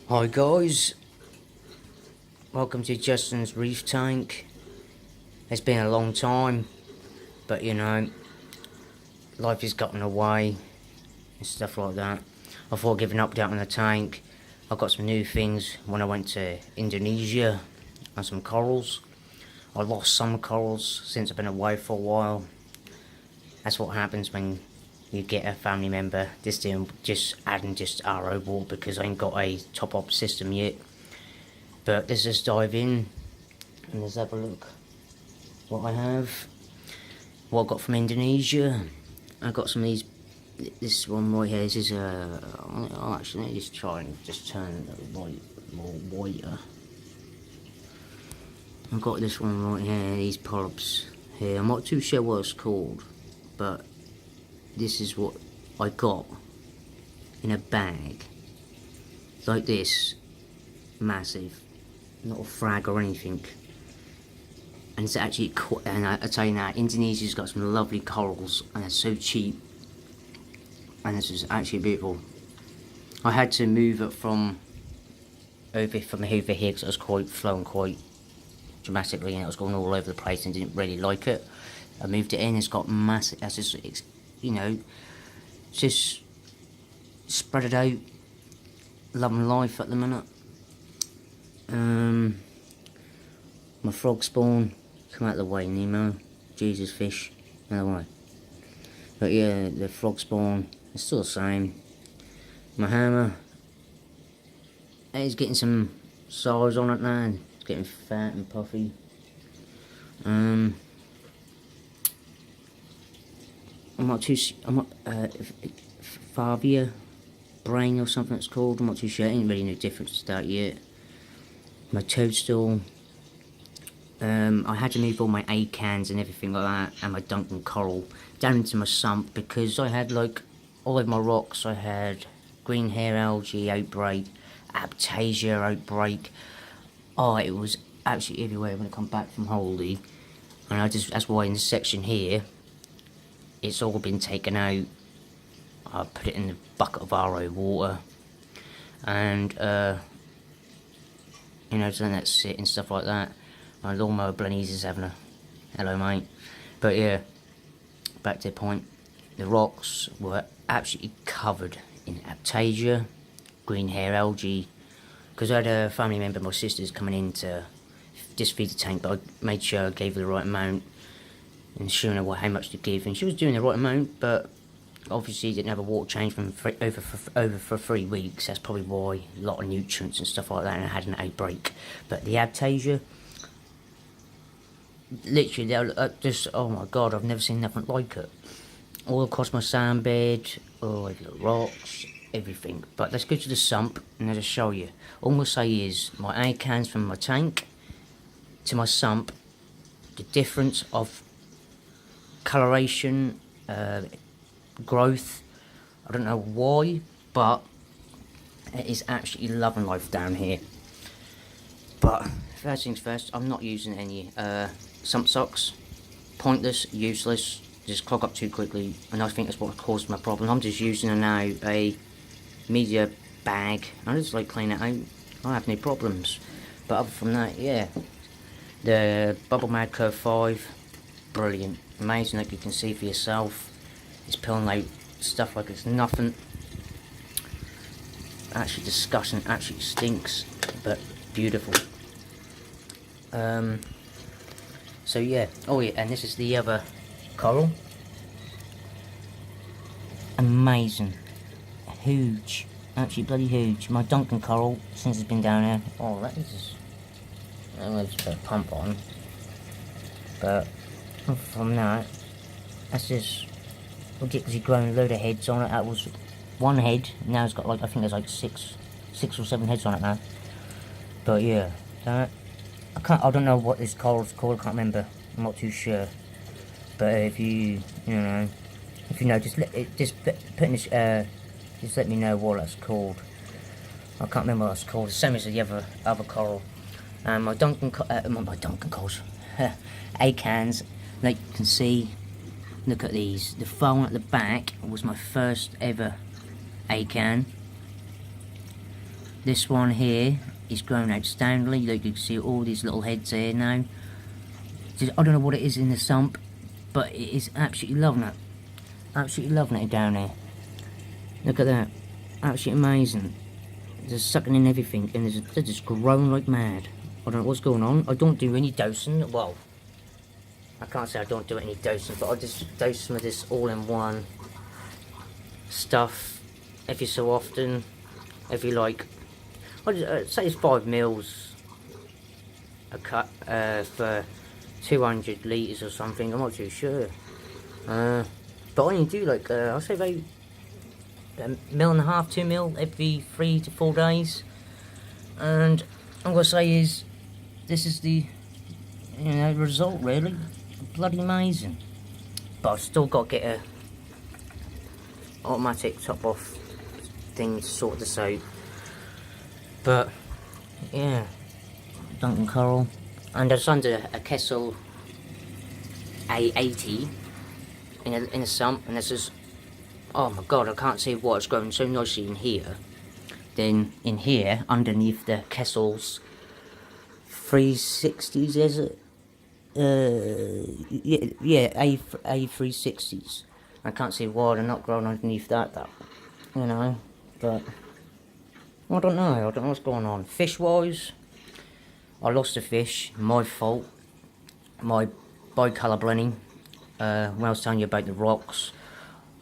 Hi guys, welcome to Justin's reef tank. It's been a long time, but you know, life has gotten away and stuff like that. I thought I'd give an update on the tank. I got some new things when I went to Indonesia and some corals. I lost some corals since I've been away for a while. That's what happens when you get a family member just adding RO water because I ain't got a top up system yet. But let's just dive in and let's have a look what I have. What I got from Indonesia. I got some of these. This one right here. This is I'll actually just try and just turn the light more whiter. I've got this one right here. These polyps here. I'm not too sure what it's called, but this is what I got in a bag like this, massive, not a frag or anything. And it's actually, and I tell you now, Indonesia's got some lovely corals and they're so cheap, and this is actually beautiful. I had to move it from over here because it was quite flowing quite dramatically and it was going all over the place and didn't really like it. I moved it in. It's got massive. That's just, you know, just spread it out, loving life at the minute. My frog spawn, come out of the way, Nemo, Jesus fish, out of the way. But yeah, the frog spawn is still the same. My hammer, it's getting some size on it now. It's getting fat and puffy. Favia brain or something it's called. I'm not too sure. Ain't really no difference to that yet. My toadstool. I had to move all my A cans and everything like that, and my Duncan coral down into my sump because I had like all over my rocks. I had green hair algae outbreak, Aptasia outbreak. Oh, it was absolutely everywhere when I come back from holiday, and that's why in this section here, it's all been taken out. I put it in the bucket of RO water, and you know, just let that sit and stuff like that. My lawnmower Blenny's is having a hello, mate. But yeah, back to the point. The rocks were absolutely covered in Aptasia, green hair algae. Because I had a family member, my sister's coming in to just feed the tank, but I made sure I gave her the right amount and showing her how much to give, and she was doing the right amount, but obviously didn't have a water change from over for 3 weeks. That's probably why a lot of nutrients and stuff like that, and I had an outbreak. But the Aptasia, literally, they're just, oh my god, I've never seen nothing like it. All across my sand bed, all over the rocks, everything. But let's go to the sump and I'll just show you. All I'm going to say is my A cans from my tank to my sump, the difference of coloration, growth, I don't know why, but it is actually loving life down here. But first things first, I'm not using any sump socks. Pointless, useless, just clog up too quickly, and I think that's what caused my problem. I'm just using now a media bag. I just like clean it out. I have no problems. But other from that, yeah, the Bubble Mad Curve 5, brilliant, amazing. Like you can see for yourself, it's pulling out stuff like it's nothing. Actually disgusting, actually stinks, but beautiful. So yeah, oh yeah, and this is the other coral. Amazing, huge, actually bloody huge. My Duncan coral, since it's been down here, oh that is, I'm going to put a pump on, but from that, that's just ridiculously grown a load of heads on it. That was one head, now it's got like, I think there's like six or seven heads on it now. But yeah, that, I don't know what this coral's called, I can't remember, I'm not too sure. But if you know, just let me know what that's called. I can't remember what that's called. The same as the other coral. My Duncan corals, A cans, like you can see. Look at these. The phone at the back was my first ever A can. This one here is growing outstandingly. Like you can see all these little heads here now. I don't know what it is in the sump, but it is absolutely loving it. Absolutely loving it down there. Look at that. Absolutely amazing. They're sucking in everything, and they're just growing like mad. I don't know what's going on. I don't do any dosing. Well, I can't say I don't do any dosing, but I just dose some of this all-in-one stuff every so often. Every like, I'd say it's 5 mils a cut for 200 litres or something. I'm not too sure. But I only do like, I'll say about 1.5 mil, 2 mil every 3 to 4 days. And I'm gonna say is, this is the result really. Bloody amazing. But I've still got to get a automatic top off thing to sort this out. But yeah, Duncan coral, and it's under a Kessel A80 in a sump, and this is, oh my god, I can't see why it's growing so nicely in here. Then in here, underneath the Kessel's 360s, is it? Yeah, A360s. I can't see why they're not growing underneath that though. You know, but I don't know. I don't know what's going on. Fish wise, I lost a fish. My fault. My bicolour blending. When I was telling you about the rocks,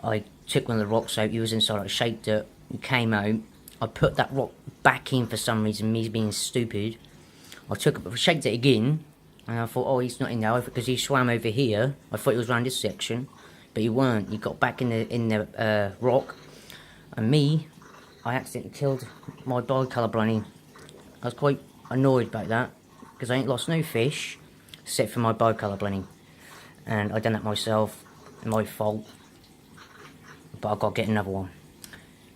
I took one of the rocks out. He was inside. I shaped it. He came out. I put that rock back in for some reason. Me being stupid. I shaped it again, and I thought, oh, he's not in there because he swam over here. I thought he was around this section, but he weren't. He got back in the rock, and me, I accidentally killed my bicolour blending. I was quite annoyed about that because I ain't lost no fish except for my bicolour blending, and I done that myself. My fault. But I've got to get another one.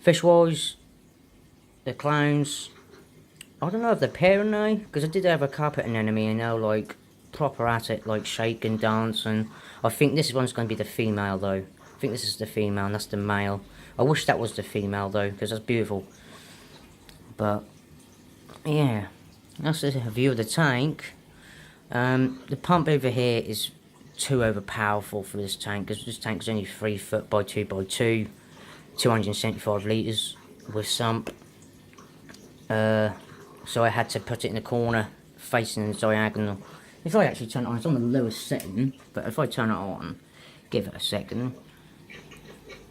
Fish wise, the clowns, I don't know if they're pairing now, because I did have a carpet anemone and now like proper at it, like shake and dance, and I think this one's going to be the female though. I think this is the female and that's the male. I wish that was the female though, because that's beautiful. But yeah, that's a view of the tank. The pump over here is too overpowerful for this tank, because this tank is only 3 foot by 2 by 2, 275 litres with sump. So I had to put it in the corner facing the diagonal. If I actually turn it on, it's on the lowest setting, but if I turn it on, give it a second,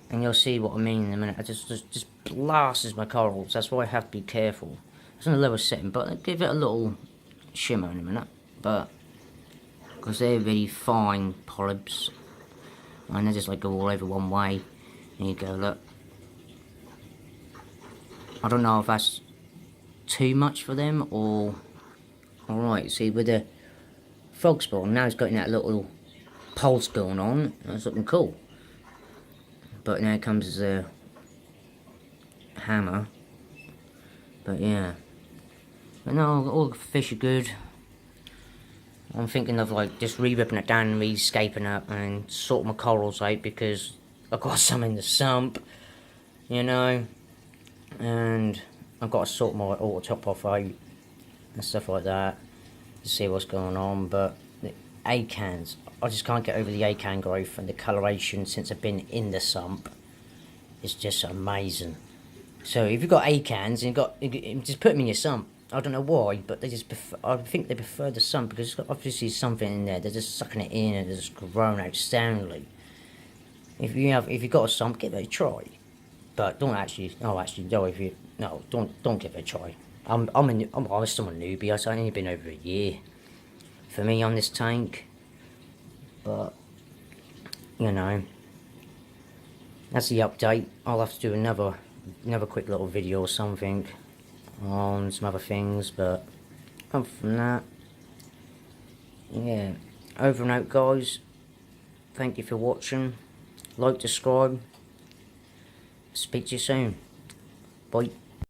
and you'll see what I mean in a minute. It just blasts my corals. That's why I have to be careful. It's on the lowest setting, but I'll give it a little shimmer in a minute. But because they're really fine polyps, and they just like go all over one way. There you go, look. I don't know if that's too much for them or alright. See, with the frog spawn, now it's got that little pulse going on. That's looking cool. But now comes the hammer. But yeah. But no, all the fish are good. I'm thinking of like just re-ripping it down and re-scaping it and sorting my corals out, because I've got some in the sump, you know, and I've got to sort my auto top off out and stuff like that to see what's going on. But the acans, I just can't get over the acan growth and the coloration since I've been in the sump. It's just amazing. So if you've got acans and just put them in your sump. I don't know why, but they just I think they prefer the sump because it's got obviously something in there. They're just sucking it in and it's just growing outstandingly. If you've got a sump, give it a try. But don't actually, don't give it a try. I'm still a newbie. I've only been over a year for me on this tank. But you know, that's the update. I'll have to do another quick little video or something on some other things, but apart from that, yeah, over and out guys. Thank you for watching. Like, subscribe. Speak to you soon. Bye.